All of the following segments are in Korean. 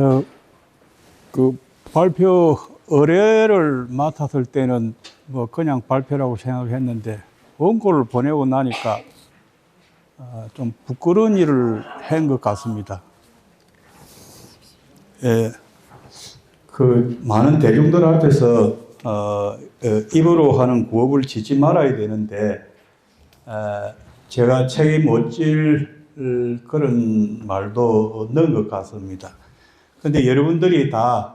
어, 그 발표 의뢰를 맡았을 때는 뭐 그냥 발표라고 생각했는데 원고를 보내고 나니까 좀 부끄러운 일을 한 것 같습니다. 예, 그 많은 대중들 앞에서 입으로 하는 구업을 짓지 말아야 되는데 제가 책임 못 질 그런 말도 넣은 것 같습니다. 근데 여러분들이 다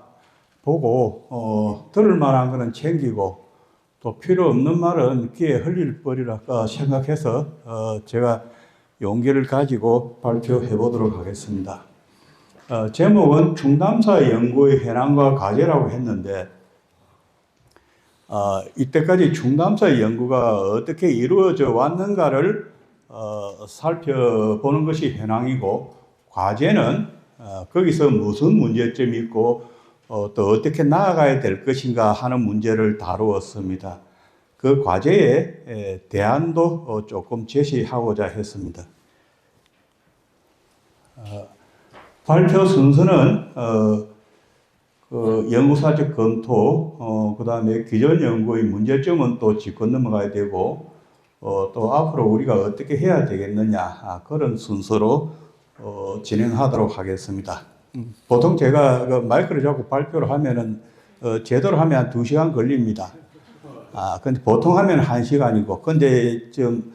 보고 들을 만한 거는 챙기고 또 필요 없는 말은 귀에 흘릴 버리라 생각해서 제가 용기를 가지고 발표해 보도록 하겠습니다. 제목은 충담사 연구의 현황과 과제라고 했는데 이때까지 충담사 연구가 어떻게 이루어져 왔는가를 살펴보는 것이 현황이고, 과제는 거기서 무슨 문제점이 있고 또 어떻게 나아가야 될 것인가 하는 문제를 다루었습니다. 그 과제에 대안도 조금 제시하고자 했습니다. 발표 순서는 그 연구사적 검토, 그 다음에 기존 연구의 문제점은 또 짚고 넘어가야 되고, 또 앞으로 우리가 어떻게 해야 되겠느냐, 그런 순서로 진행하도록 하겠습니다. 보통 제가 그 마이크를 잡고 발표를 하면은 제대로 하면 한 2시간 걸립니다. 근데 보통 하면 1시간이고, 근데 지금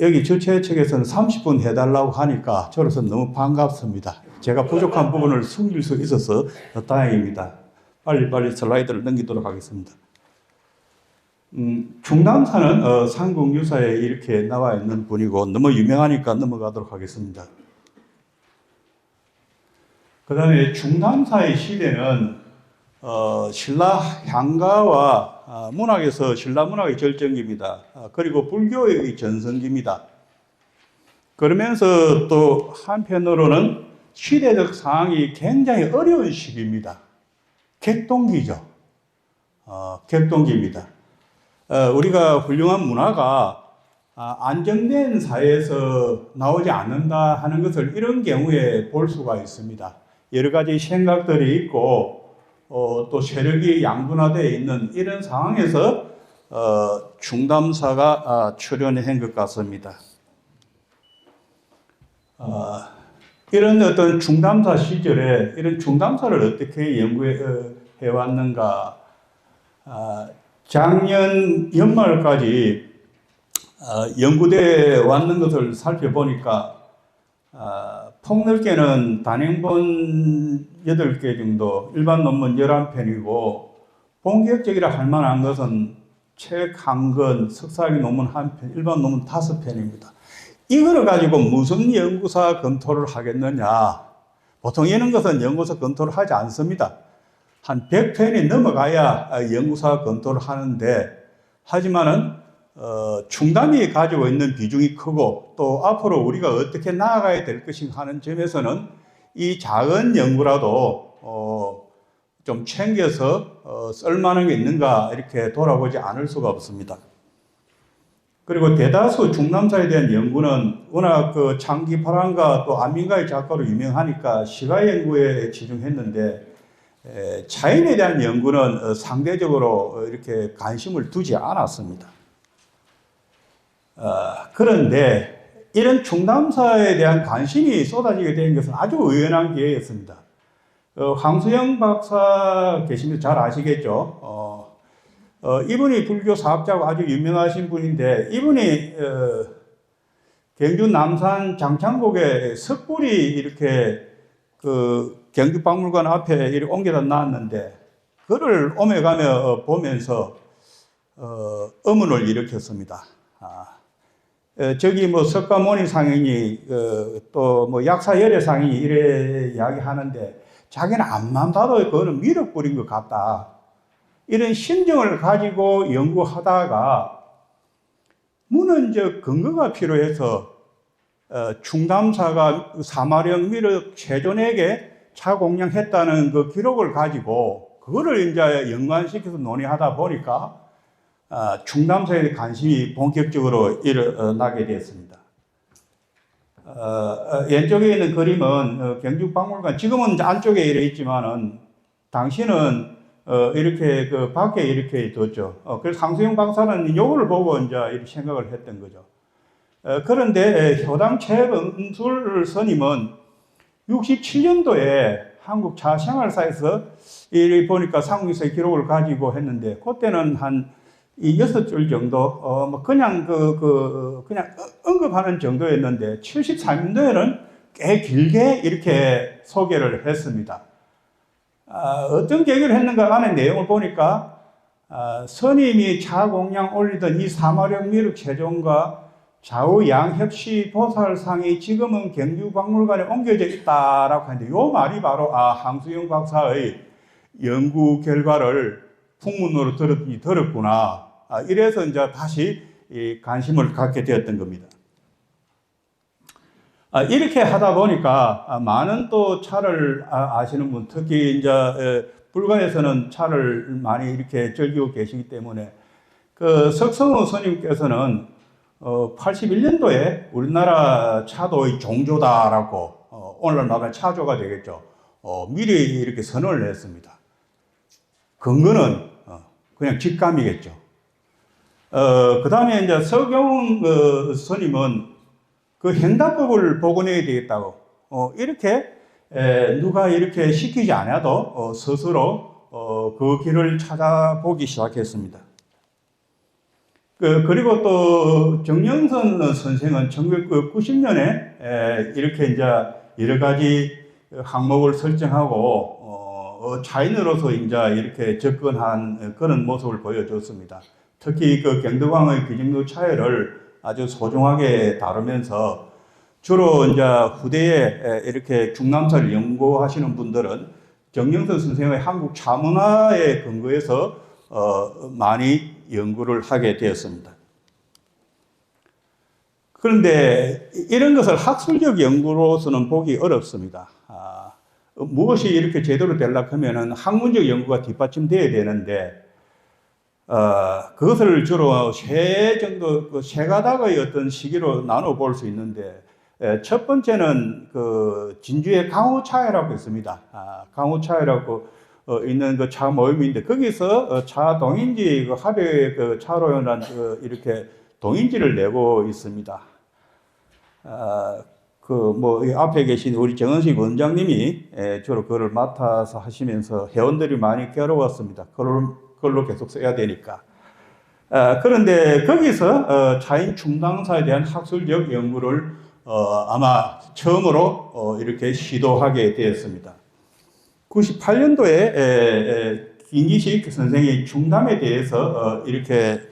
여기 주최 측에서는 30분 해달라고 하니까 저로서 너무 반갑습니다. 제가 부족한 부분을 숨길 수 있어서 다행입니다. 빨리 슬라이드를 넘기도록 하겠습니다. 충담사는 삼국유사에 이렇게 나와 있는 분이고 너무 유명하니까 넘어가도록 하겠습니다. 그 다음에 충담사의 시대는 신라 향가와 문학에서 신라 문학의 절정기입니다. 그리고 불교의 전성기입니다. 그러면서 또 한편으로는 시대적 상황이 굉장히 어려운 시기입니다. 객동기죠. 객동기입니다. 우리가 훌륭한 문화가 안정된 사회에서 나오지 않는다 하는 것을 이런 경우에 볼 수가 있습니다. 여러 가지 생각들이 있고 또 세력이 양분화되어 있는 이런 상황에서 충담사가 출연한 것 같습니다. 이런 어떤 충담사 시절에 이런 충담사를 어떻게 연구해 왔는가, 작년 연말까지 연구되어 왔는 것을 살펴보니까 폭넓게는 단행본 8개 정도, 일반 논문 11편이고 본격적이라 할 만한 것은 책 1권, 석사학위 논문 1편, 일반 논문 5편입니다. 이거를 가지고 무슨 연구사 검토를 하겠느냐. 보통 이런 것은 연구사 검토를 하지 않습니다. 한 100편이 넘어가야 연구사 검토를 하는데, 하지만은 충담이 가지고 있는 비중이 크고 또 앞으로 우리가 어떻게 나아가야 될 것인가 하는 점에서는 이 작은 연구라도 좀 챙겨서 쓸만한 게 있는가 이렇게 돌아보지 않을 수가 없습니다. 그리고 대다수 충남사에 대한 연구는 워낙 그 창기파랑과 또 안민가의 작가로 유명하니까 시가 연구에 치중했는데, 자연에 대한 연구는 상대적으로 이렇게 관심을 두지 않았습니다. 그런데 이런 충남사에 대한 관심이 쏟아지게 된 것은 아주 우연한 기회였습니다. 황수영 박사 계시면 잘 아시겠죠? 이분이 불교 사업자고 아주 유명하신 분인데, 이분이 경주 남산 장창곡에 석불이 이렇게 그 경주박물관 앞에 이렇게 옮겨다 놨는데, 그를 오며가며 보면서 의문을 일으켰습니다. 저기 뭐 석가모니 상인이 또 뭐 약사열애 상인이 이래 이야기하는데 자기는 앞만 봐도 그거는 미륵 뿌린 것 같다. 이런 심정을 가지고 연구하다가 문헌적 근거가 필요해서 충담사가 사마령 미륵 세존에게 차공양했다는 그 기록을 가지고 그거를 이제 연관시켜서 논의하다 보니까 충담사에 관심이 본격적으로 일어나게 됐습니다. 왼쪽에 있는 그림은 경주박물관, 지금은 안쪽에 이래 있지만은 당시는 이렇게 그 밖에 이렇게 뒀죠. 그래서 항수영 박사는 요걸 보고 이제 이렇게 생각을 했던 거죠. 그런데 효당 최범술 스님은 67년도에 한국 자생활사에서 이 보니까 상국에서의 기록을 가지고 했는데 그때는 한 이 6줄 정도 뭐 그냥 그냥 언급하는 정도였는데 73년도에는 꽤 길게 이렇게 소개를 했습니다. 어떤 계기를 했는가 안에 내용을 보니까 스님이 자공양 올리던 이 사마력 미륵 세종과 좌우 양협시 보살상이 지금은 경주박물관에 옮겨져 있다라고 하는데 이 말이 바로 항수영 박사의 연구 결과를 풍문으로 들었구나. 이래서 이제 다시 관심을 갖게 되었던 겁니다. 이렇게 하다 보니까 많은 또 차를 아시는 분, 특히 이제 불가에서는 차를 많이 이렇게 즐기고 계시기 때문에 그 석성호 스님께서는 81년도에 우리나라 차도의 종조다라고 오늘날 말하면 차조가 되겠죠. 미리 이렇게 선언을 했습니다. 근거는 그냥 직감이겠죠. 그 다음에 이제 서경 스님은 그 행다법을 복원해야 되겠다고 이렇게 누가 이렇게 시키지 않아도 스스로 그 길을 찾아보기 시작했습니다. 그리고 또 정영선 선생은 1990년에 이렇게 이제 여러 가지 항목을 설정하고 자인으로서 이제 이렇게 접근한 그런 모습을 보여줬습니다. 특히 그 경덕왕의 귀정루 차이를 아주 소중하게 다루면서 주로 이제 후대에 이렇게 중남사를 연구하시는 분들은 정영선 선생의 한국 차문화에 근거해서 많이 연구를 하게 되었습니다. 그런데 이런 것을 학술적 연구로서는 보기 어렵습니다. 무엇이 이렇게 제대로 되려고 하면은 학문적 연구가 뒷받침되어야 되는데, 그것을 주로 세 가닥의 어떤 시기로 나눠 볼 수 있는데, 첫 번째는 그 진주의 강호차회라고 있습니다. 강호차회라고 있는 그 차 모임인데, 거기서 차 동인지 그 합의 그 차로연한 이렇게 동인지를 내고 있습니다. 뭐 앞에 계신 우리 정은식 원장님이 주로 그걸 맡아서 하시면서 회원들이 많이 괴로웠습니다. 그걸로 계속 써야 되니까. 그런데 거기서 차인 충당사에 대한 학술적 연구를 아마 처음으로 이렇게 시도하게 되었습니다. 98년도에 김기식 선생이 충담에 대해서 이렇게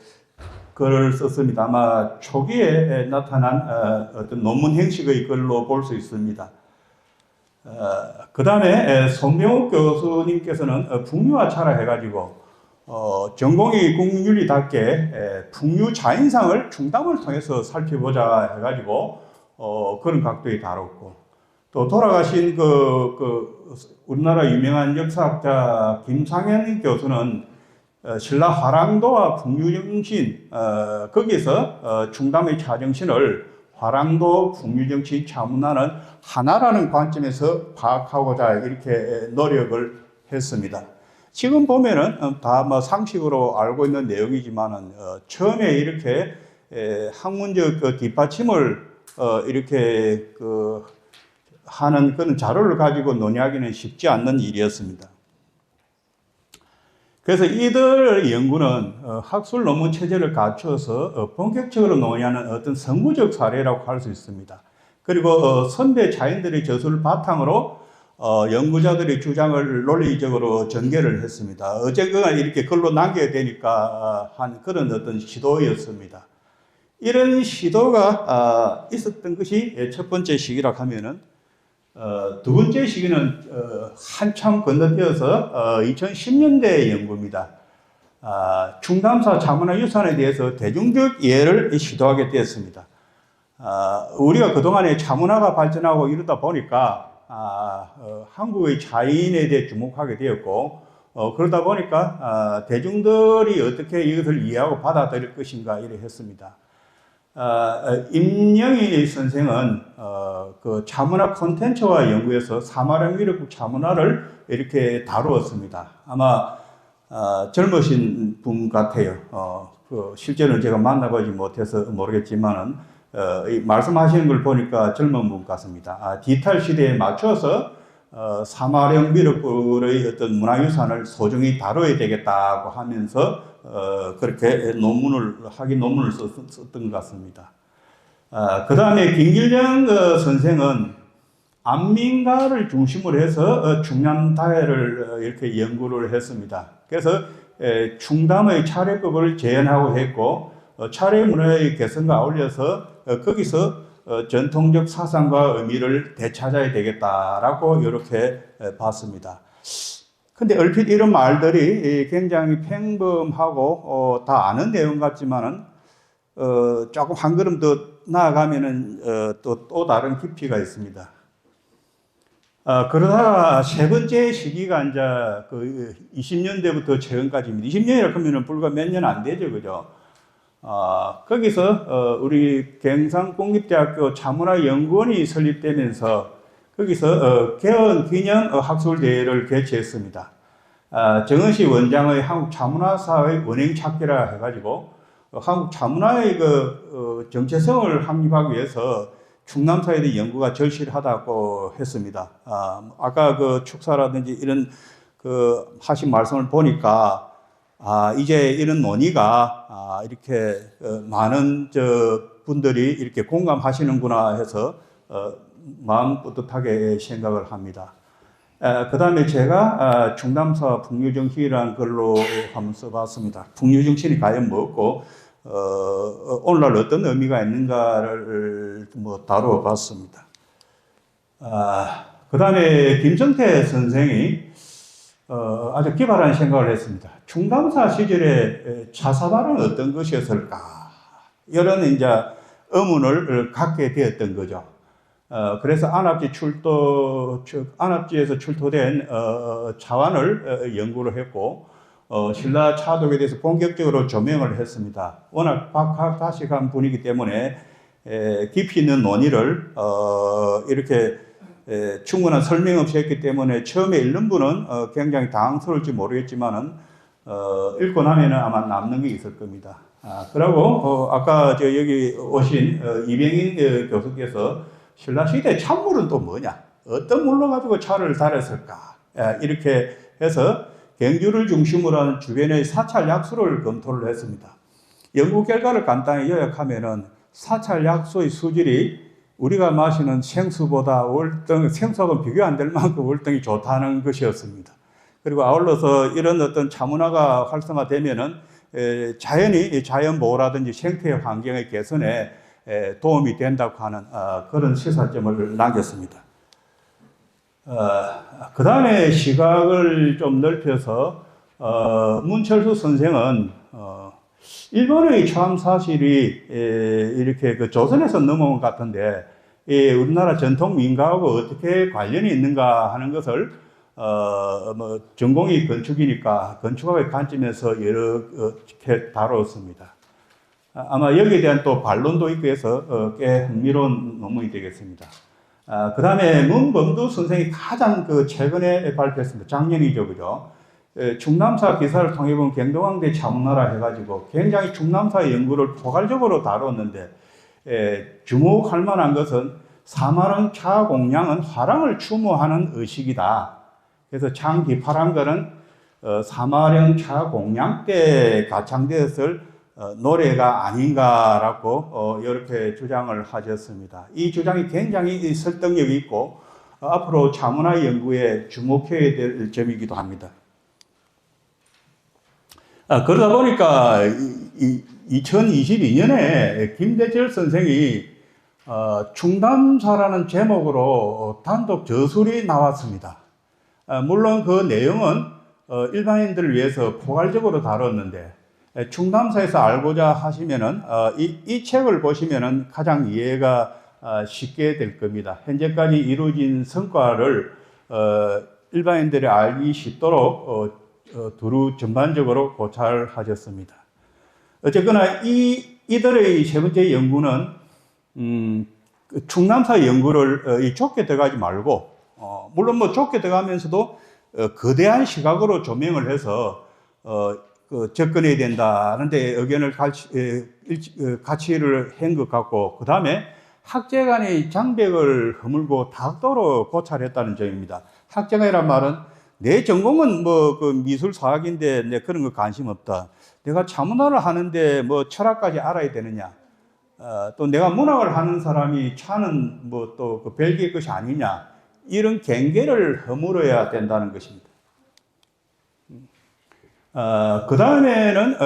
글을 썼습니다. 아마 초기에 나타난 어떤 논문 형식의 글로 볼 수 있습니다. 그 다음에 손명욱 교수님께서는 풍류화차라 해가지고 전공의 국률이답게 풍류 자인상을 충담을 통해서 살펴보자 해가지고 그런 각도에 다뤘고, 또 돌아가신 우리나라 유명한 역사학자 김상현 교수는 신라 화랑도와 풍류정신, 거기서 충담의 차정신을 화랑도, 풍류정신, 차문화는 하나라는 관점에서 파악하고자 이렇게 노력을 했습니다. 지금 보면은 다 뭐 상식으로 알고 있는 내용이지만은 처음에 이렇게 학문적 그 뒷받침을 이렇게 하는 그런 자료를 가지고 논의하기는 쉽지 않는 일이었습니다. 그래서 이들 연구는 학술 논문 체제를 갖춰서 본격적으로 논의하는 어떤 선구적 사례라고 할 수 있습니다. 그리고 선배 자인들의 저술을 바탕으로 연구자들의 주장을 논리적으로 전개를 했습니다. 어쨌거나 이렇게 글로 남겨야 되니까 한 그런 어떤 시도였습니다. 이런 시도가 있었던 것이 첫 번째 시기라고 하면은, 두 번째 시기는 한참 건너뛰어서 2010년대 연구입니다. 충담사 차문화 유산에 대해서 대중적 이해를 시도하게 되었습니다. 우리가 그동안에 차문화가 발전하고 이러다 보니까 한국의 자인에 대해 주목하게 되었고, 그러다 보니까 대중들이 어떻게 이것을 이해하고 받아들일 것인가 이래 했습니다. 임영희 선생은 그 차문화 콘텐츠와 연구에서 사마령 미륵국 차문화를 이렇게 다루었습니다. 아마 젊으신 분 같아요. 그 실제로는 제가 만나보지 못해서 모르겠지만은 이 말씀하시는 걸 보니까 젊은 분 같습니다. 디지털 시대에 맞춰서 사마령 미륵불의 어떤 문화유산을 소중히 다뤄야 되겠다고 하면서 그렇게 논문을 썼던 것 같습니다. 그 다음에 김길령 선생은 안민가를 중심으로 해서 충남다해를 이렇게 연구를 했습니다. 그래서 충담의 차례법을 재현하고 했고 차례 문화의 개선과 어울려서 거기서 전통적 사상과 의미를 되찾아야 되겠다라고 이렇게 봤습니다. 근데 얼핏 이런 말들이 굉장히 평범하고 다 아는 내용 같지만은 조금 한 걸음 더 나아가면은 또 다른 깊이가 있습니다. 그러다가 세 번째 시기가 이제 그 20년대부터 최근까지입니다. 20년이라 그러면은 불과 몇 년 안 되죠, 그죠? 거기서 우리 경상국립대학교 차문화연구원이 설립되면서 거기서 개헌 기념 학술대회를 개최했습니다. 정은시 원장의 한국 차문화사의 원행 찾기라 해가지고 한국 차문화의 그 정체성을 확립하기 위해서 충남사에 대한 연구가 절실하다고 했습니다. 아까 그 축사라든지 이런 그 하신 말씀을 보니까 이제 이런 논의가 이렇게 많은 분들이 이렇게 공감하시는구나 해서 마음 뿌듯하게 생각을 합니다. 그 다음에 제가 충남사 풍류정신이라는 글로 한번 써봤습니다. 풍류정신이 과연 뭐고 오늘날 어떤 의미가 있는가를 다루어 봤습니다. 그 다음에 김성태 선생이 아주 기발한 생각을 했습니다. 충남사 시절에 차사발은 어떤 것이었을까? 이런 이제 의문을 갖게 되었던 거죠. 그래서 안압지에서 출토된 차환을 연구를 했고, 신라 차독에 대해서 본격적으로 조명을 했습니다. 워낙 박학다식한 분이기 때문에 깊이 있는 논의를 이렇게 충분한 설명 없이 했기 때문에 처음에 읽는 분은 굉장히 당황스러울지 모르겠지만은 읽고 나면은 아마 남는 게 있을 겁니다. 그리고 아까 여기 오신 이병인 교수께서 신라시대 찬물은 또 뭐냐? 어떤 물로 가지고 차를 달였을까? 이렇게 해서 경주를 중심으로 하는 주변의 사찰 약수를 검토를 했습니다. 연구 결과를 간단히 요약하면은 사찰 약수의 수질이 우리가 마시는 생수보다 생수하고 비교 안 될 만큼 월등히 좋다는 것이었습니다. 그리고 아울러서 이런 어떤 차문화가 활성화되면은 자연이 자연보호라든지 생태 환경의 개선에 도움이 된다고 하는 그런 시사점을 남겼습니다. 그 다음에 시각을 좀 넓혀서 문철수 선생은 일본의 초암 사실이 이렇게 그 조선에서 넘어온 것 같은데 우리나라 전통 민가하고 어떻게 관련이 있는가 하는 것을 전공이 건축이니까 건축학의 관점에서 이렇게 다뤘습니다. 아마 여기에 대한 또 반론도 있고 해서 꽤 흥미로운 논문이 되겠습니다. 그 다음에 문범두 선생이 가장 최근에 발표했습니다. 작년이죠, 그죠? 충남사 기사를 통해 보면 경동왕대 차문화라 해가지고 굉장히 충남사 연구를 포괄적으로 다뤘는데 주목할 만한 것은 사마령 차공량은 화랑을 추모하는 의식이다. 그래서 참 기발한 것은 사마령 차공량 때 가창되었을 노래가 아닌가라고 이렇게 주장을 하셨습니다. 이 주장이 굉장히 설득력이 있고 앞으로 차문화 연구에 주목해야 될 점이기도 합니다. 그러다 보니까 2022년에 김대철 선생이 충남사라는 제목으로 단독 저술이 나왔습니다. 물론 그 내용은 일반인들을 위해서 포괄적으로 다뤘는데 충남사에서 알고자 하시면은 이 책을 보시면은 가장 이해가 쉽게 될 겁니다. 현재까지 이루어진 성과를 일반인들이 알기 쉽도록 두루 전반적으로 고찰하셨습니다. 어쨌거나 이 이들의 세 번째 연구는 그 충남사 연구를 좁게 들어가지 말고 물론 뭐 좁게 들어가면서도 거대한 시각으로 조명을 해서 그 접근해야 된다는데 의견을 같이를 한 것 같고, 그 다음에 학제 간의 장벽을 허물고 다각도로 고찰했다는 점입니다. 학제간이란 말은 내 전공은 뭐 그 미술사학인데 내 그런 거 관심 없다. 내가 차문화를 하는데 뭐 철학까지 알아야 되느냐. 또 내가 문학을 하는 사람이 차는 뭐 또 그 별개의 것이 아니냐. 이런 경계를 허물어야 된다는 것입니다. 그 다음에는,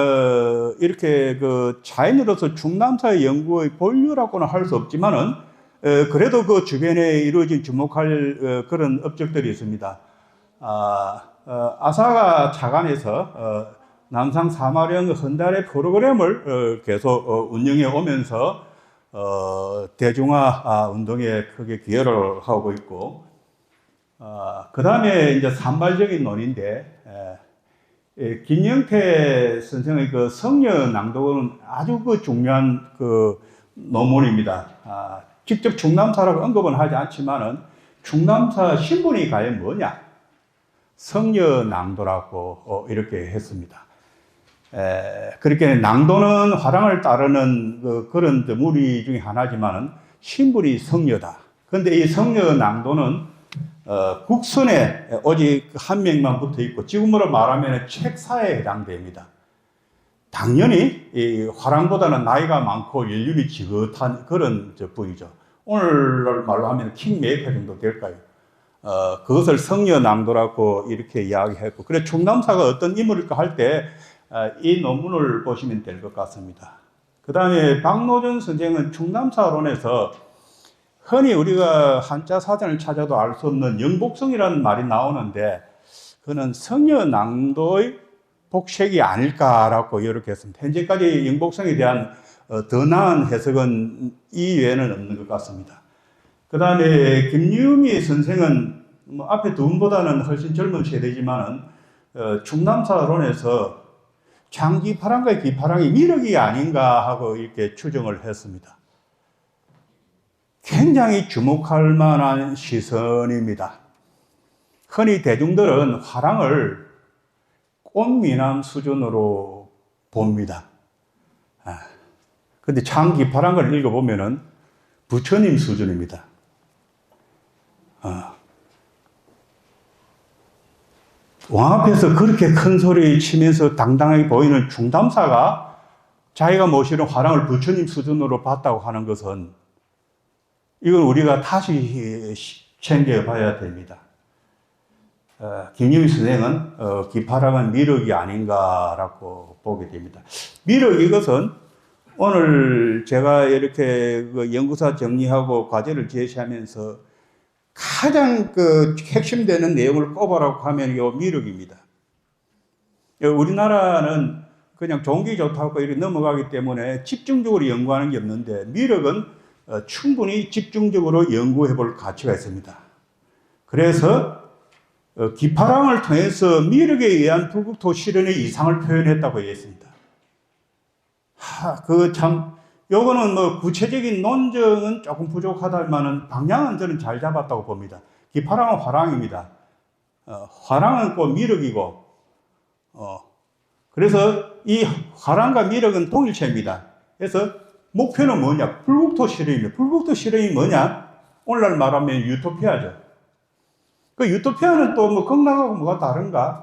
이렇게 그 자연으로서 충남사의 연구의 본류라고는 할 수 없지만은, 그래도 그 주변에 이루어진 주목할 그런 업적들이 있습니다. 아사가 차관에서 남상 사마령 헌달의 프로그램을 계속 운영해 오면서 대중화 운동에 크게 기여를 하고 있고, 그 다음에 이제 산발적인 논인데, 김영태 선생의 그 성려 낭독은 아주 그 중요한 그 논문입니다. 직접 충남사라고 언급은 하지 않지만은 충남사 신분이 과연 뭐냐? 성려 낭도라고 이렇게 했습니다. 그렇게 낭도는 화랑을 따르는 그런 무리 중에 하나지만은 신분이 성려다. 그런데 이 성려 낭도는 국선에 오직 한 명만 붙어 있고, 지금으로 말하면 책사에 해당됩니다. 당연히 이 화랑보다는 나이가 많고 연륜이 지긋한 그런 분이죠. 오늘날 말로 하면 킹메이커 정도 될까요? 그것을 성녀낭도라고 이렇게 이야기했고, 그래 충남사가 어떤 인물일까 할 때 이 논문을 보시면 될 것 같습니다. 그 다음에 박노준 선생은 충남사론에서 흔히 우리가 한자 사전을 찾아도 알 수 없는 영복성이라는 말이 나오는데, 그는 성녀낭도의 복색이 아닐까라고 이렇게 했습니다. 현재까지 영복성에 대한 더 나은 해석은 이 외에는 없는 것 같습니다. 그 다음에 김유미 선생은 뭐 앞에 두 분보다는 훨씬 젊은 세대지만은 충남사론에서 장기파랑과 기파랑이 미륵이 아닌가 하고 이렇게 추정을 했습니다. 굉장히 주목할 만한 시선입니다. 흔히 대중들은 화랑을 꽃미남 수준으로 봅니다. 근데 장기파랑을 읽어보면은 부처님 수준입니다. 왕 앞에서 그렇게 큰 소리 치면서 당당하게 보이는 충남사가 자기가 모시는 화랑을 부처님 수준으로 봤다고 하는 것은, 이건 우리가 다시 챙겨봐야 됩니다. 김유미 선생은 기파랑은 미륵이 아닌가라고 보게 됩니다. 미륵 이것은 오늘 제가 이렇게 그 연구사 정리하고 과제를 제시하면서 가장 그 핵심되는 내용을 꼽아라고 하면 요 미륵입니다. 우리나라는 그냥 좋은 게 좋다고 이렇게 넘어가기 때문에 집중적으로 연구하는 게 없는데, 미륵은 충분히 집중적으로 연구해 볼 가치가 있습니다. 그래서 기파랑을 통해서 미륵에 의한 불국토 실현의 이상을 표현했다고 했습니다. 그 참, 요거는 뭐 구체적인 논증은 조금 부족하다면은 방향은 저는 잘 잡았다고 봅니다. 기파랑은 화랑입니다. 화랑은 꼭 미륵이고, 그래서 이 화랑과 미륵은 동일체입니다. 그래서 목표는 뭐냐? 불국토 실현입니다. 불국토 실현이 뭐냐? 오늘날 말하면 유토피아죠. 그 유토피아는 또 뭐 극락하고 뭐가 다른가?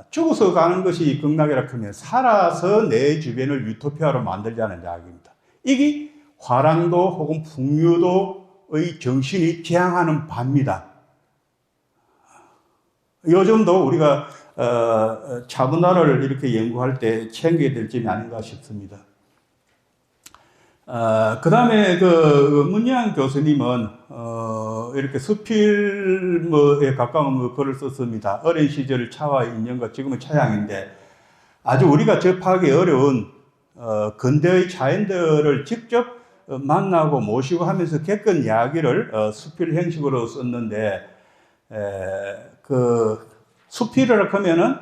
죽어서 가는 것이 극락이라 하면 살아서 내 주변을 유토피아로 만들자는 이야기입니다. 이게 화랑도 혹은 풍류도의 정신이 지향하는 바입니다. 요즘도 우리가 차분화를 이렇게 연구할 때 챙겨야 될 점이 아닌가 싶습니다. 그 다음에 그 문양 교수님은 이렇게 수필에 가까운 글을 썼습니다. 어린 시절 차와 인연과 지금의 차양인데, 아주 우리가 접하기 어려운 근대의 자연들을 직접 만나고 모시고 하면서 겪은 이야기를 수필 형식으로 썼는데, 그 수필을 하면은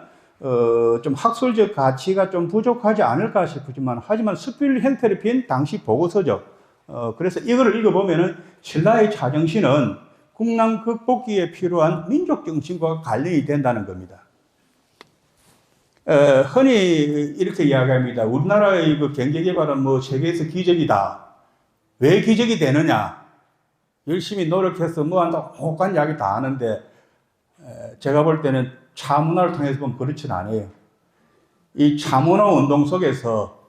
좀 학술적 가치가 좀 부족하지 않을까 싶지만, 하지만 스필 형태를 빈 당시 보고서죠. 그래서 이거를 읽어보면은 신라의 자정신은 국난 극복기에 필요한 민족 정신과 관련이 된다는 겁니다. 흔히 이렇게 이야기합니다. 우리나라의 그 경제 개발은 뭐 세계에서 기적이다. 왜 기적이 되느냐? 열심히 노력해서 뭐 한다, 혹한 이야기 다 하는데, 제가 볼 때는 차문화를 통해서 보면 그렇진 않아요. 이 차문화 운동 속에서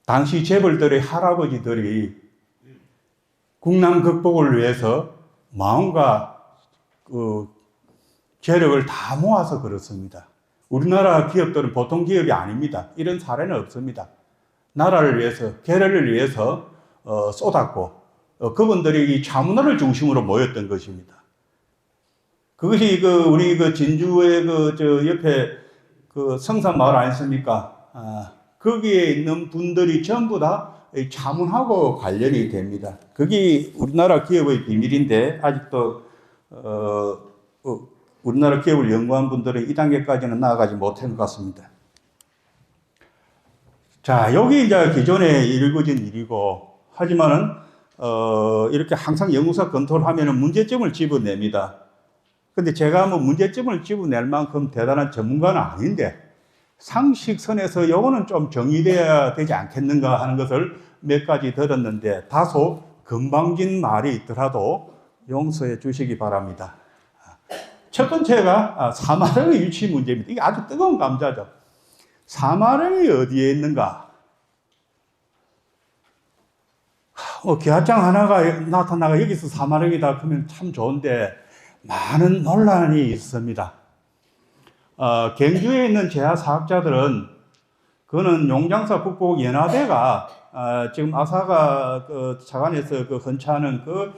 당시 재벌들의 할아버지들이 국난 극복을 위해서 마음과 그 재력을 다 모아서 그렇습니다. 우리나라 기업들은 보통 기업이 아닙니다. 이런 사례는 없습니다. 나라를 위해서, 계례를 위해서 쏟았고, 그분들이 이 차문화를 중심으로 모였던 것입니다. 그것이 우리 진주의 옆에 성산마을 아니십니까? 거기에 있는 분들이 전부 다 차문하고 관련이 됩니다. 그게 우리나라 기업의 비밀인데, 아직도, 우리나라 기업을 연구한 분들은 이 단계까지는 나아가지 못한 것 같습니다. 자, 여기 이제 기존에 일궈진 일이고, 하지만은, 이렇게 항상 연구사 검토를 하면은 문제점을 집어냅니다. 근데 제가 뭐 문제점을 집어낼 만큼 대단한 전문가는 아닌데, 상식선에서 요거는 좀 정의돼야 되지 않겠는가 하는 것을 몇 가지 들었는데, 다소 건방진 말이 있더라도 용서해 주시기 바랍니다. 첫 번째가 사마령의 위치 문제입니다. 이게 아주 뜨거운 감자죠. 사마령이 어디에 있는가? 기와장 하나가 나타나가 여기서 사마령이다 그러면 참 좋은데, 많은 논란이 있습니다. 경주에 있는 제야사학자들은 그거는 용장사 북부 연화대가 지금 아사가 차관에서 헌차하는 그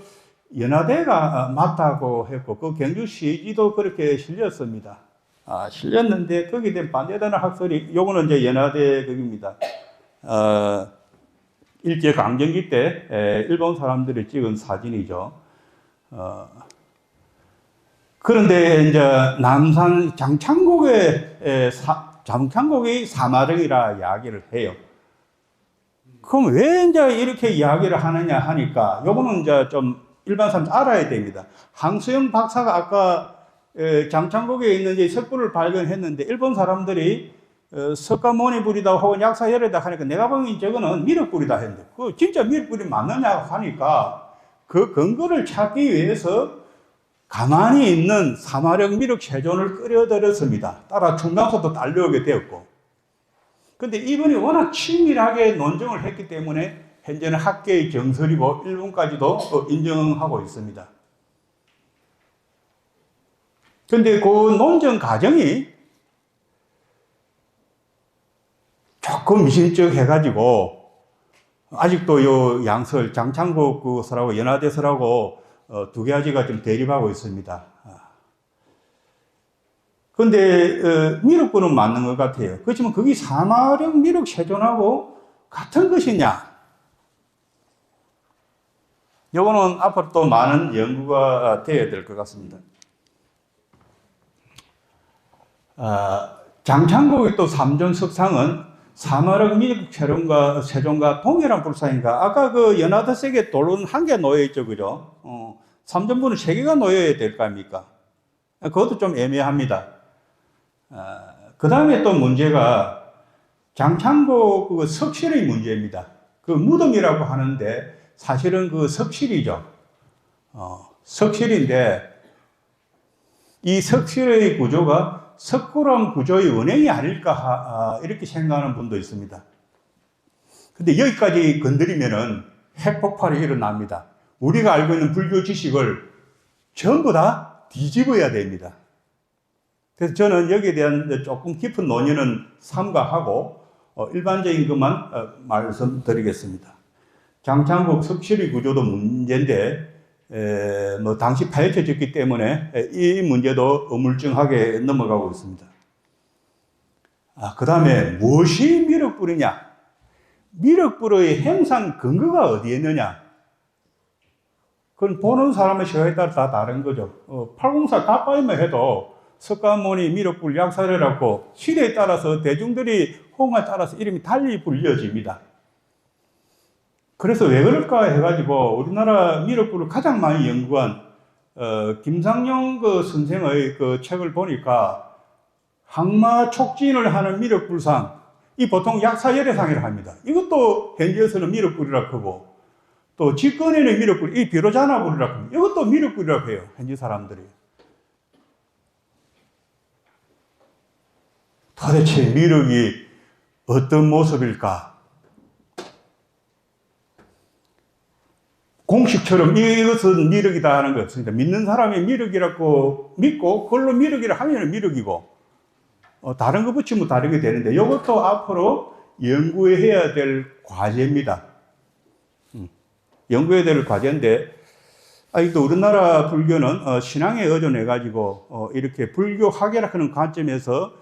연화대가 맞다고 했고, 그 경주시지도 그렇게 실렸습니다. 실렸는데 거기에 대한 반대되는 학설이, 요거는 이제 연화대 극입니다. 일제 강점기 때 일본 사람들이 찍은 사진이죠. 그런데 이제 남산 장창곡이 사마령이라 이야기를 해요. 그럼 왜 이제 이렇게 이야기를 하느냐 하니까, 요거는 이제 좀 일반 사람 알아야 됩니다. 항수영 박사가 아까 장창곡에 있는 석굴을 발견했는데, 일본 사람들이 석가모니불이다 혹은 약사열애다 하니까, 내가 보기엔 저거는 미륵불이다 했는데, 그 진짜 미륵불이 맞느냐 하니까, 그 근거를 찾기 위해서 가만히 있는 사마령 미륵 세존을 끌어들였습니다. 따라 충당서도 딸려오게 되었고. 근데 이분이 워낙 친밀하게 논증을 했기 때문에 현재는 학계의 정설이고 일본까지도 인정하고 있습니다. 근데 그 논증 과정이 조금 미심쩍 해가지고, 아직도 요 양설, 장창국 그설하고 연화대설하고 두 가지가 좀 대립하고 있습니다. 그런데 미륵불은 맞는 것 같아요. 그렇지만 그게 사마령 미륵 세존하고 같은 것이냐? 이거는 앞으로 또 많은 연구가 되어야 될 것 같습니다. 장창국의 또 삼존석상은 사마령 미륵 세존과 동일한 불상인가? 아까 그 연화대석에 돌은 한 개 놓여 있죠, 그죠? 삼존부는 세 개가 놓여야 될 거 아닙니까? 그것도 좀 애매합니다. 그 다음에 또 문제가 장창고 그 석실의 문제입니다. 그 무덤이라고 하는데 사실은 그 석실이죠. 석실인데 이 석실의 구조가 석굴암 구조의 원형이 아닐까 이렇게 생각하는 분도 있습니다. 근데 여기까지 건드리면은 핵폭발이 일어납니다. 우리가 알고 있는 불교 지식을 전부 다 뒤집어야 됩니다. 그래서 저는 여기에 대한 조금 깊은 논의는 삼가하고 일반적인 것만 말씀드리겠습니다. 장창국 석실의 구조도 문제인데 뭐 당시 파헤쳐졌기 때문에 이 문제도 어물쩡하게 넘어가고 있습니다. 그 다음에 무엇이 미륵불이냐? 미륵불의 행상 근거가 어디에 있느냐? 그건 보는 사람의 시각에 따라 다 다른 거죠. 804 가빠이만 해도 석가모니 미륵불 약사래라고 시대에 따라서 대중들이 호응에 따라서 이름이 달리 불려집니다. 그래서 왜 그럴까 해가지고 우리나라 미륵불을 가장 많이 연구한 김상영 그 선생의 그 책을 보니까 항마 촉진을 하는 미륵불상, 이 보통 약사열애상이라고 합니다. 이것도 현지에서는 미륵불이라고 하고, 또 직권에는 미륵불, 이 비로자나불이라고 합니다. 이것도 미륵불이라고 해요, 현지 사람들이. 도대체 미륵이 어떤 모습일까? 공식처럼 이것은 미륵이다 하는 거 없습니다. 믿는 사람이 미륵이라고 믿고 그걸로 미륵이라 하면 미륵이고, 다른 거 붙이면 다르게 되는데 이것도 앞으로 연구해야 될 과제입니다. 연구해야 될 과제인데, 또 우리나라 불교는 신앙에 의존해가지고 이렇게 불교학이라 하는 관점에서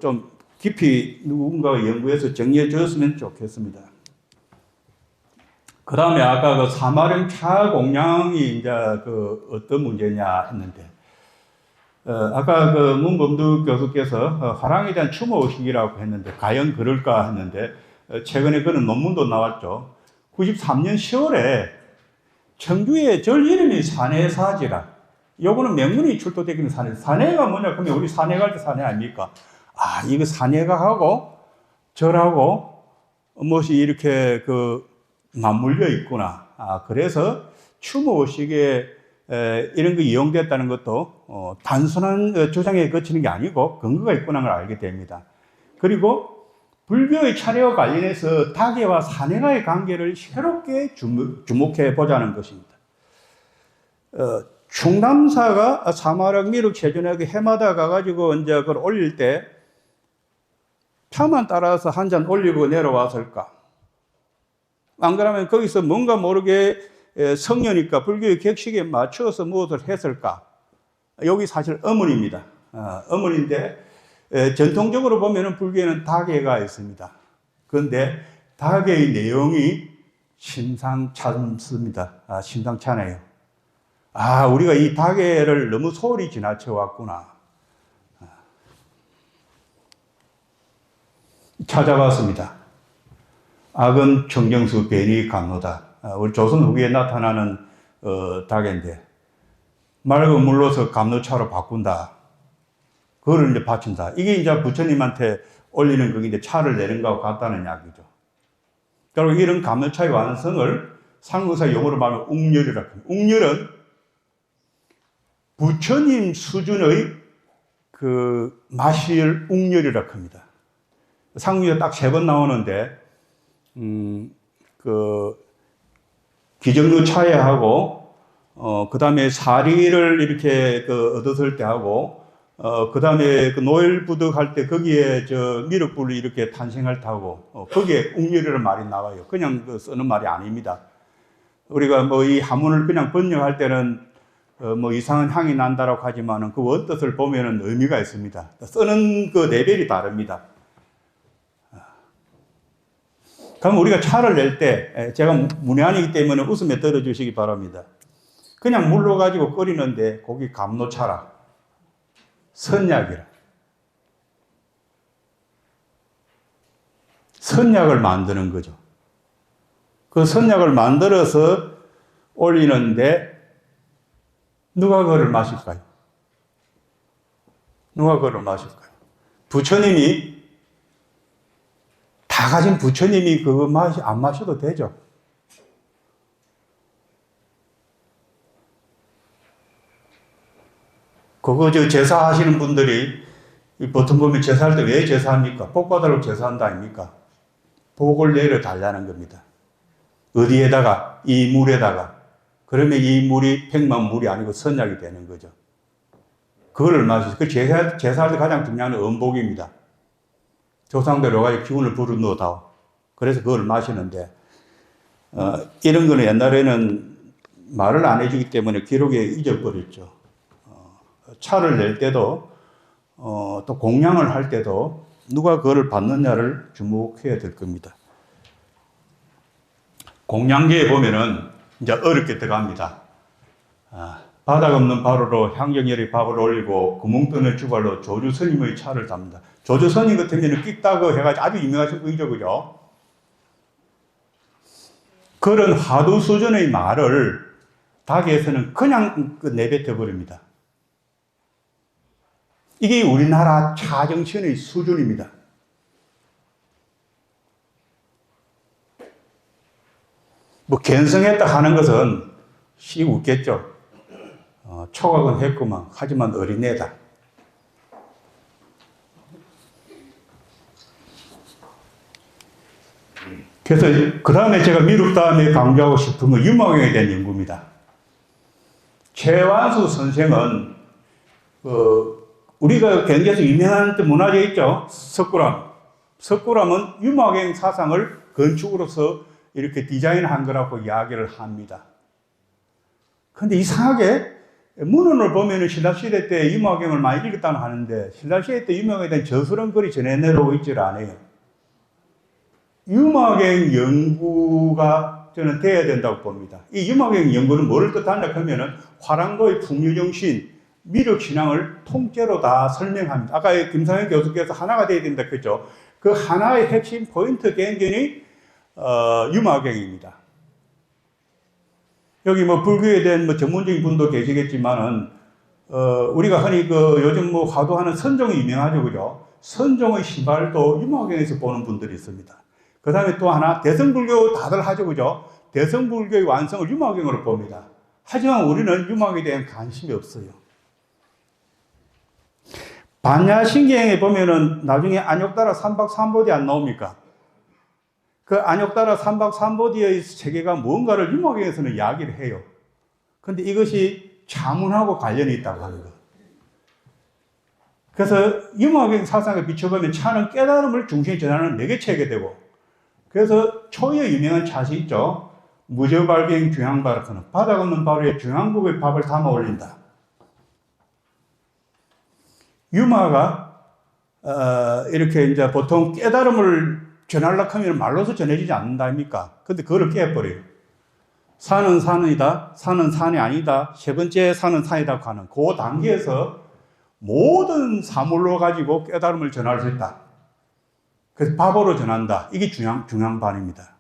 좀 깊이 누군가가 연구해서 정리해 줬으면 좋겠습니다. 그 다음에 아까 그 사마령 차 공양이 이제 그 어떤 문제냐 했는데, 아까 그 문범두 교수께서 화랑에 대한 추모 의식이라고 했는데, 과연 그럴까 했는데, 최근에 그런 논문도 나왔죠. 93년 10월에 청주의 절 이름이 산해사지라. 요거는 명문이 출토되기는 산해. 산해가 뭐냐? 그러면 우리 산해 갈 때 산해 아닙니까? 이거 산해가 하고 절하고 무엇이 이렇게 맞물려 있구나. 그래서 추모의식에 이런 거 이용됐다는 것도 단순한 주장에 그치는 게 아니고 근거가 있구나를 알게 됩니다. 그리고 불교의 차례와 관련해서 닭해와 산해가의 관계를 새롭게 주목해 보자는 것입니다. 충남사가 사마력 미륵 체전하게 해마다 가가지고 이제 그걸 올릴 때 차만 따라서 한 잔 올리고 내려왔을까? 안 그러면 거기서 뭔가 모르게 성녀니까 불교의 격식에 맞춰서 무엇을 했을까? 여기 사실 어머니입니다. 어머니인데 전통적으로 보면은 불교에는 닭해가 있습니다. 그런데 닭해의 내용이 심상찮습니다. 심상찮아요. 우리가 이 닭해를 너무 소홀히 지나쳐 왔구나. 찾아봤습니다. 악은 청정수 변이 감로다. 우리 조선 후기에 나타나는 닭인데 맑은 물로서 감로차로 바꾼다. 그거를 이제 바친다. 이게 이제 부처님한테 올리는 거기인데 차를 내는 거하고 같다는 이야기죠. 그리고 이런 감로차의 완성을 상국사 용어로 말하면 웅렬이라고 합니다. 웅렬은 부처님 수준의 마실 웅렬이라고 합니다. 상국에 딱 3번 나오는데, 기정루 차예하고, 그 다음에 사리를 이렇게 얻었을 때 하고, 그 다음에 노엘부득 할 때 거기에 미륵불이 이렇게 탄생할 때 하고, 거기에 웅렬이라는 말이 나와요. 그냥 쓰는 말이 아닙니다. 우리가 이 한문을 그냥 번역할 때는 이상한 향이 난다라고 하지만은 그 원뜻을 보면은 의미가 있습니다. 쓰는 레벨이 다릅니다. 그럼 우리가 차를 낼 때, 제가 문외한이기 때문에 웃음에 들어주시기 바랍니다. 그냥 물로 가지고 끓이는데 거기 감로차라. 선약이라. 선약을 만드는 거죠. 그 선약을 만들어서 올리는데 누가 그걸 마실까요? 누가 그걸 마실까요? 부처님이 다 가진 부처님이 그거 안 마셔도 되죠. 그거 제사 하시는 분들이 보통 보면 제사할 때 왜 제사합니까? 복 받으려고 제사한다 아닙니까? 복을 내려 달라는 겁니다. 어디에다가? 이 물에다가. 그러면 이 물이 백만물이 아니고 선약이 되는 거죠. 그거를 마시죠. 제사할 때 가장 중요한 건 음복입니다. 조상들 여가지 기운을 불어넣어다오. 그래서 그걸 마시는데, 이런 거는 옛날에는 말을 안 해주기 때문에 기록에 잊어버렸죠. 차를 낼 때도, 또 공양을 할 때도 누가 그걸 받느냐를 주목해야 될 겁니다. 공양계에 보면은 이제 어렵게 들어갑니다. 바닥 없는 바로로 향정열의 밥을 올리고 구멍 뚫는 주발로 조주 스님의 차를 담는다. 조주 스님 같으면 끽다그 해가지고 아주 유명하신 분이죠, 그죠? 그런 화두 수준의 말을 닭에서는 그냥 내뱉어 버립니다. 이게 우리나라 차정신의 수준입니다. 뭐 견성했다 하는 것은 씩 웃겠죠. 초각은 했구만. 하지만 어린애다. 그래서 그 다음에 제가 미륵 다음에 강조하고 싶은 건 유마경에 대한 연구입니다. 최완수 선생은 우리가 경제에서 유명한 문화재 있죠. 석굴암. 석굴암은 유마경 사상을 건축으로서 이렇게 디자인한 거라고 이야기를 합니다. 근데 이상하게 문헌을 보면 신라시대 때 유마경을 많이 읽었다고 하는데 신라시대 때 유마경에 대한 저술한 글이 전해 내려오고 있질 않아요. 유마경 연구가 저는 돼야 된다고 봅니다. 이 유마경 연구는 뭐를 뜻한다 하면은 화랑도의 풍류정신, 미륵신앙을 통째로 다 설명합니다. 아까 김상현 교수께서 하나가 돼야 된다 했죠. 그 하나의 핵심 포인트 개인견이 유마경입니다. 여기 뭐 불교에 대한 뭐 전문적인 분도 계시겠지만은 우리가 흔히 요즘 뭐 화두하는 선종이 유명하죠, 그죠? 선종의 시발도 유마경에서 보는 분들이 있습니다. 그 다음에 또 하나 대성불교 다들 하죠, 그죠? 대성불교의 완성을 유마경으로 봅니다. 하지만 우리는 유마경에 대한 관심이 없어요. 반야신경에 보면은 나중에 안욕따라 삼박삼보디 안 나옵니까? 그 안욕따라 삼박삼보디의 세계가 뭔가를 유마경에서는 이야기를 해요. 근데 이것이 차문하고 관련이 있다고 하는 거. 그래서 유마경 사상에 비춰보면 차는 깨달음을 중심에 전하는 매개체게 되고, 그래서 초에 유명한 차시 있죠. 무저발경 중앙바라크는 바닥 없는 바로에 중앙국의 밥을 담아 올린다. 유마가 이렇게 이제 보통 깨달음을 전하려고 하면 말로서 전해지지 않는다 아닙니까? 근데 그걸 깨버려요. 산은 산이다, 산은 산이 아니다, 세 번째 산은 산이다 하는 그 단계에서 모든 사물로 가지고 깨달음을 전할 수 있다. 그래서 밥으로 전한다. 이게 중앙반입니다.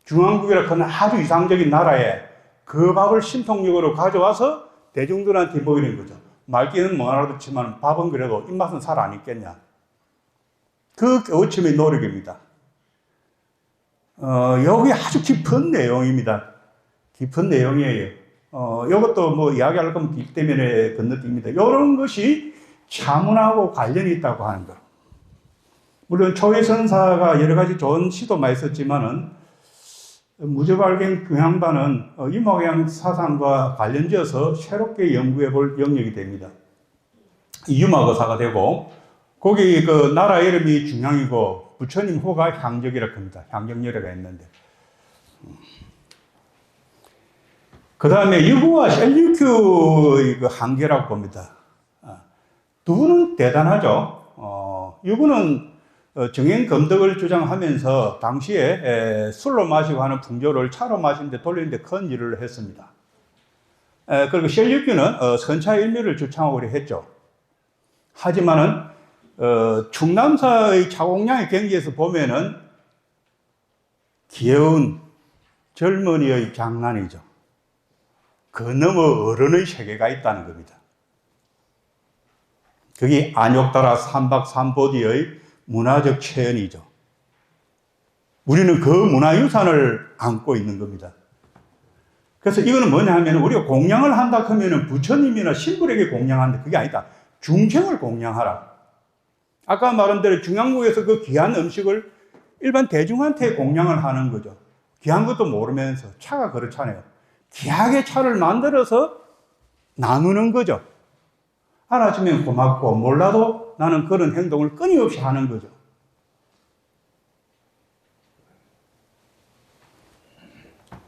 중앙국이라고 하는 아주 이상적인 나라에 그 밥을 신통력으로 가져와서 대중들한테 보이는 거죠. 말기는 뭐 알아듣지만 밥은 그래도 입맛은 살 안 있겠냐. 그 어침의 노력입니다. 여기 아주 깊은 내용입니다. 깊은 내용이에요. 이것도 뭐 이야기할 거면 깊기 때문에 건너뜁니다. 이런 것이 차문하고 관련이 있다고 하는 것. 물론 초회선사가 여러 가지 좋은 시도 많이 썼지만은 무저발경 경향반은 유마경 사상과 관련지어서 새롭게 연구해 볼 영역이 됩니다. 유마거사가 되고, 거기 그 나라 이름이 중향이고, 부처님 호가 향적이라고 합니다. 향정열애가 있는데. 그 다음에 유구와 셀류큐의 그 한계라고 봅니다. 두 분은 대단하죠. 유구는 정행검덕을 주장하면서 당시에 술로 마시고 하는 풍조를 차로 마시는데 돌리는데 큰 일을 했습니다. 그리고 셀류큐는 선차일미를 주창하고 했죠. 하지만은 충남사의 차공량의 경지에서 보면은 귀여운 젊은이의 장난이죠. 그 너머 어른의 세계가 있다는 겁니다. 그게 안욕따라 삼박삼보디의 문화적 체현이죠. 우리는 그 문화유산을 안고 있는 겁니다. 그래서 이거는 뭐냐 하면 우리가 공양을 한다 하면 부처님이나 신불에게 공양한다. 그게 아니다. 중생을 공양하라. 아까 말한 대로 중앙국에서 그 귀한 음식을 일반 대중한테 공양을 하는 거죠. 귀한 것도 모르면서. 차가 그렇잖아요. 귀하게 차를 만들어서 나누는 거죠. 알아주면 고맙고 몰라도 나는 그런 행동을 끊임없이 하는 거죠.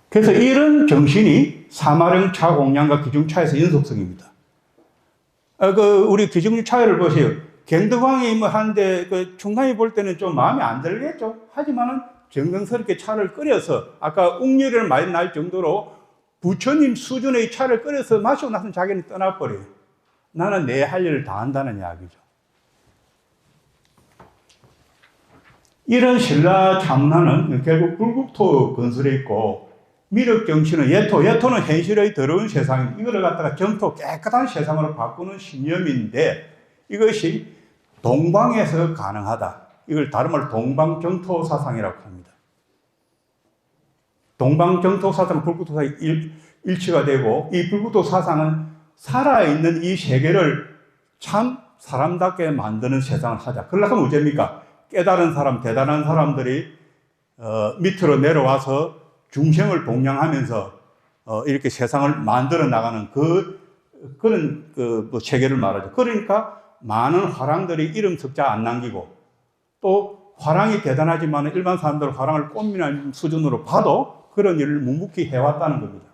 그래서 이런 정신이 사마령 차 공양과 기중차에서 연속성입니다. 우리 기중차 차이를 보세요. 갱덕왕이 뭐 하는데 충남이 볼 때는 좀 마음에 안 들겠죠. 하지만은 정성스럽게 차를 끓여서 아까 웅열을 많이 날 정도로 부처님 수준의 차를 끓여서 마시고 나서 자기는 떠나버려요. 나는 내 할 일을 다 한다는 이야기죠. 이런 신라 장문화는 결국 불국토 건설에 있고, 미륵정신은 예토는 현실의 더러운 세상, 이거를 갖다가 정토 깨끗한 세상으로 바꾸는 신념인데, 이것이 동방에서 가능하다. 이걸 다른 말로 동방정토 사상이라고 합니다. 동방정토 사상, 불국토 사상이 일치가 되고, 이 불국토 사상은 살아있는 이 세계를 참 사람답게 만드는 세상을 하자. 그러려면 어째입니까? 깨달은 사람, 대단한 사람들이 밑으로 내려와서 중생을 동양하면서 이렇게 세상을 만들어 나가는 그런 세계를 말하죠. 그러니까 많은 화랑들이 이름 석자 안 남기고, 또 화랑이 대단하지만 일반 사람들 화랑을 꽃미남 수준으로 봐도 그런 일을 묵묵히 해왔다는 겁니다.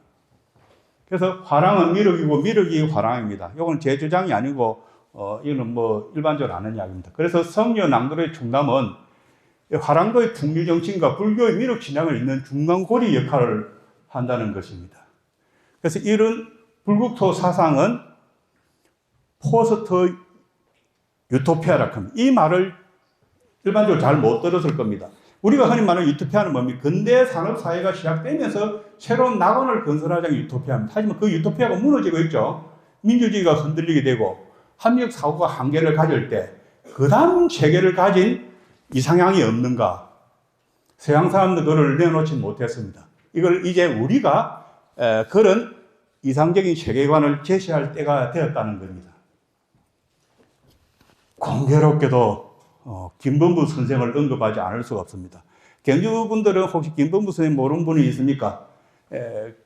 그래서 화랑은 미륵이고 미륵이 화랑입니다. 이건 제 주장이 아니고 이거는 일반적으로 아는 이야기입니다. 그래서 성녀 낭도의 충남은 화랑도의 풍류정신과 불교의 미륵 신앙을 잇는 중간고리 역할을 한다는 것입니다. 그래서 이런 불국토 사상은 포스트 유토피아라고 합니다. 이 말을 일반적으로 잘 못 들었을 겁니다. 우리가 흔히 말하는 유토피아는 뭡니까? 근대 산업사회가 시작되면서 새로운 낙원을 건설하자는 유토피아입니다. 하지만 그 유토피아가 무너지고 있죠. 민주주의가 흔들리게 되고 합리적 사고가 한계를 가질 때 그 다음 세계를 가진 이상향이 없는가? 서양 사람들 그걸 내놓지 못했습니다. 이걸 이제 우리가 그런 이상적인 세계관을 제시할 때가 되었다는 겁니다. 공교롭게도 김범부 선생을 언급하지 않을 수가 없습니다. 경주분들은 혹시 김범부 선생 모르는 분이 있습니까?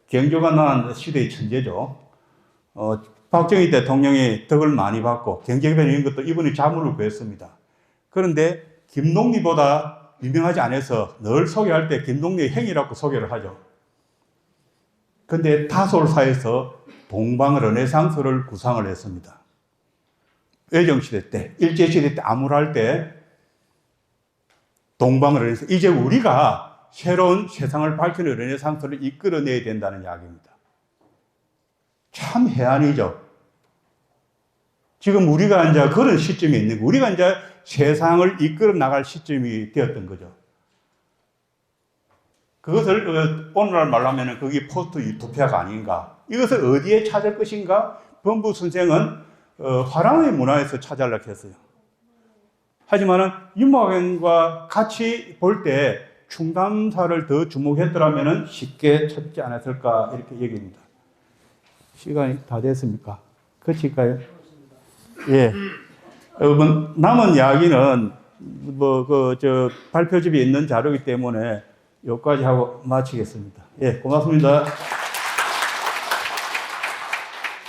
경주가 난 시대의 천재죠. 박정희 대통령이 덕을 많이 받고 경제개발 이런 것도 이분이 자문을 구했습니다. 그런데 김동리보다 유명하지 않아서 늘 소개할 때 김동리의 행위라고 소개를 하죠. 그런데 타솔사에서 동방 르네상스를 구상을 했습니다. 외정시대 때, 일제시대 때 암울할 때 동방 르네상스, 이제 우리가 새로운 세상을 밝히는 르네상스를 이끌어내야 된다는 이야기입니다. 참 해안이죠. 지금 우리가 이제 그런 시점에 있는 거예요. 우리가 이제 세상을 이끌어 나갈 시점이 되었던 거죠. 그것을 오늘날 말로 하면 그게 포스트 유토피아가 아닌가. 이것을 어디에 찾을 것인가? 범부 선생은 화랑의 문화에서 찾아려고 했어요. 하지만 윤마경과 같이 볼 때 충담사를 더 주목했더라면 쉽게 찾지 않았을까 이렇게 얘기합니다. 시간이 다 됐습니까? 그칠까요? 예. 남은 이야기는 발표집에 있는 자료이기 때문에 여기까지 하고 마치겠습니다. 예, 고맙습니다.